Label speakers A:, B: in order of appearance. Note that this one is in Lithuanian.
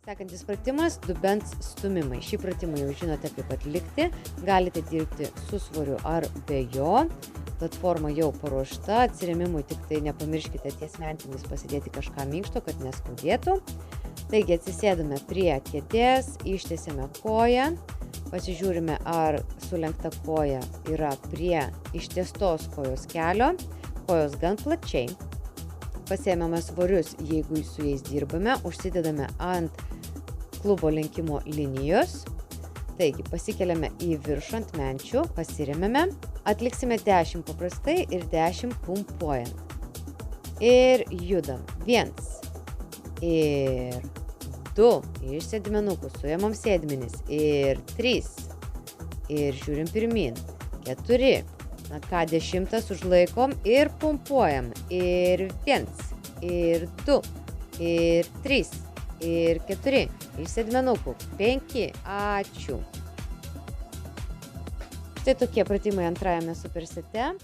A: Sekantis pratimas – dubens stumimai. Šį pratimą jau žinote, kaip atlikti. Galite dirbti su svoriu ar be jo. Platforma jau paruošta. Atsirėmimui tik tai nepamirškite ties mentimis pasidėti kažką minkšto, kad neskaudėtų. Taigi atsisėdame prie kėdės, ištiesiame koją. Pasižiūrime, ar sulenkta koja yra prie ištiestos kojos kelio. Kojos gan plačiai. Pasiėmėme svorius, jeigu su jais dirbame, užsidedame ant klubo lenkimo linijos. Taigi, pasikeliame į viršų ant menčių, pasiremėme. Atliksime 10 paprastai ir 10 pumpuojant. Ir judam. 1. Ir 2. Iš sėdmenukų suėmam sėdmenis. Ir 3. Ir žiūrim pirmin. 4. Na ką, 10 užlaikom ir pumpuojam. Ir 1, ir 2, ir 3, ir 4. Iš sėdmenukų. 5. Ačiū. Štai tokie pratimai antrajame supersete.